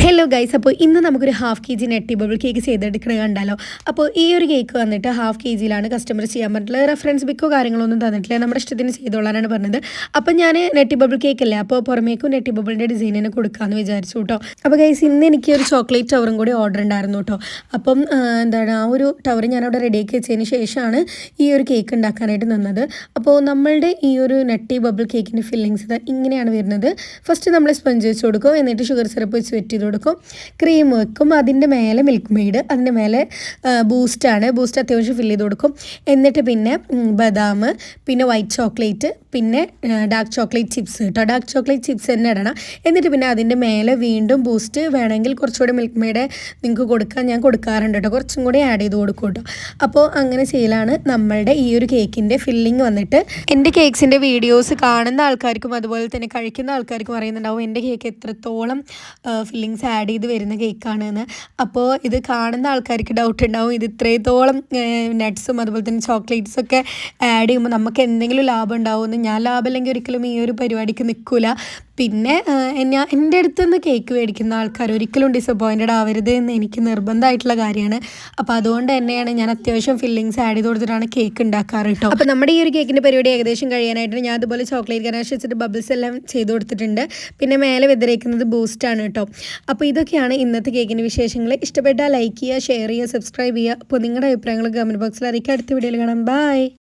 Hello guys, അപ്പോൾ ഇന്ന് നമുക്കൊരു ഹാഫ് kg നെട്ടി ബബിൾ കേക്ക് ചെയ്തെടുക്കുന്നത് കണ്ടാലോ. അപ്പോൾ ഈ ഒരു കേക്ക് വന്നിട്ട് ഹാഫ് kg കസ്റ്റമർ ചെയ്യാൻ പറഞ്ഞിട്ടുള്ളത്. റെഫറൻസ് ബുക്കോ കാര്യങ്ങളൊന്നും തന്നിട്ടില്ല, നമ്മുടെ ഇഷ്ടത്തിന് ചെയ്തോളാനാണ് പറഞ്ഞത്. അപ്പം ഞാൻ നെട്ടി ബബിൾ കേക്ക് അല്ലേ, അപ്പോൾ പുറമേക്കും നെട്ടി ബബിളിൻ്റെ ഡിസൈനിനെ കൊടുക്കാമെന്ന് വിചാരിച്ചു കേട്ടോ. അപ്പോൾ ഗൈസ്, ഇന്ന് എനിക്ക് ഒരു ചോക്ലേറ്റ് ടവറും കൂടി ഓർഡർ ഉണ്ടായിരുന്നു കേട്ടോ. അപ്പം എന്താണ് ആ ഒരു ടവർ ഞാനവിടെ റെഡിയാക്കി വെച്ചതിന് ശേഷമാണ് ഈ ഒരു കേക്ക് ഉണ്ടാക്കാനായിട്ട് നിന്നത്. അപ്പോൾ നമ്മളുടെ ഈ ഒരു നെട്ടി ബബിൾ കേക്കിൻ്റെ ഫില്ലിങ്സ് ഇങ്ങനെയാണ് വരുന്നത്. ഫസ്റ്റ് നമ്മൾ സ്പഞ്ച് വെച്ച് കൊടുക്കും, എന്നിട്ട് ഷുഗർ സിറപ്പ് വെച്ച് വെറ്റ് ചെയ്ത് കൊടുക്കും, ക്രീം വെക്കും, അതിൻ്റെ മേലെ മിൽക്ക് മെയ്ഡ്, അതിൻ്റെ മേലെ ബൂസ്റ്റ് അത്യാവശ്യം ഫില്ല് ചെയ്ത് കൊടുക്കും. എന്നിട്ട് പിന്നെ ബദാം, പിന്നെ വൈറ്റ് ചോക്ലേറ്റ്, പിന്നെ ഡാർക്ക് ചോക്ലേറ്റ് ചിപ്സ് കേട്ടോ. ഡാർക്ക് ചോക്ലേറ്റ് ചിപ്സ് തന്നെ ഇടണം. എന്നിട്ട് പിന്നെ അതിൻ്റെ മേലെ വീണ്ടും ബൂസ്റ്റ്, വേണമെങ്കിൽ കുറച്ചുകൂടി മിൽക്ക് മെയ്ഡ് നിങ്ങൾക്ക് കൊടുക്കാൻ ഞാൻ കൊടുക്കാറുണ്ട് കേട്ടോ, കുറച്ചും കൂടി ആഡ് ചെയ്ത് കൊടുക്കും കേട്ടോ. അപ്പോൾ അങ്ങനെ ചെയ്യലാണ് നമ്മളുടെ ഈ ഒരു കേക്കിൻ്റെ ഫില്ലിങ് വന്നിട്ട്. എൻ്റെ കേക്ക്സിൻ്റെ വീഡിയോസ് കാണുന്ന ആൾക്കാർക്കും അതുപോലെ തന്നെ കഴിക്കുന്ന ആൾക്കാർക്കും അറിയുന്നുണ്ടാവും എൻ്റെ കേക്ക് എത്രത്തോളം ഫില്ലിങ്സ് ആഡ് ചെയ്ത് വരുന്ന കേക്കാണ് എന്ന്. അപ്പോൾ ഇത് കാണുന്ന ആൾക്കാർക്ക് ഡൗട്ട് ഉണ്ടാവും, ഇത് ഇത്രത്തോളം നട്ട്സും അതുപോലെ തന്നെ ചോക്ലേറ്റ്സൊക്കെ ആഡ് ചെയ്യുമ്പോൾ നമുക്ക് എന്തെങ്കിലും ലാഭം ഉണ്ടാവുമെന്ന്. ഞാൻ ലാഭമില്ലെങ്കിൽ ഒരിക്കലും ഈ ഒരു പരിപാടിക്ക് നിൽക്കില്ല. പിന്നെ എൻ്റെ അടുത്തുനിന്ന് കേക്ക് മേടിക്കുന്ന ആൾക്കാർ ഒരിക്കലും ഡിസപ്പോയിൻറ്റഡ് ആവരുത് എന്ന് എനിക്ക് നിർബന്ധമായിട്ടുള്ള കാര്യമാണ്. അപ്പോൾ അതുകൊണ്ട് തന്നെയാണ് ഞാൻ അത്യാവശ്യം ഫില്ലിങ്സ് ആഡ് ചെയ്ത് കൊടുത്തിട്ടാണ് കേക്ക് ഉണ്ടാക്കാറ് കേട്ടോ. അപ്പോൾ നമ്മുടെ ഈ ഒരു കേക്കിൻ്റെ പരിപാടി ഏകദേശം കഴിയാനായിട്ട് ഞാൻ അതുപോലെ ചോക്ലേറ്റ് ഗനാഷ് വെച്ചിട്ട് ബബിൾസ് എല്ലാം ചെയ്ത് കൊടുത്തിട്ടുണ്ട്. പിന്നെ മേലെ വിതറിയിരിക്കുന്നത് ബൂസ്റ്റാണ് കേട്ടോ. അപ്പോൾ ഇതൊക്കെയാണ് ഇന്നത്തെ കേക്കിൻ്റെ വിശേഷങ്ങൾ. ഇഷ്ടപ്പെട്ടാൽ ലൈക്ക് ചെയ്യുക, ഷെയർ ചെയ്യുക, സബ്സ്ക്രൈബ് ചെയ്യുക. അപ്പോൾ നിങ്ങളുടെ അഭിപ്രായങ്ങൾ കമൻറ്റ് ബോക്സിൽ അറിയിക്കുക. അടുത്ത വീഡിയോയിൽ കാണാം. ബൈ.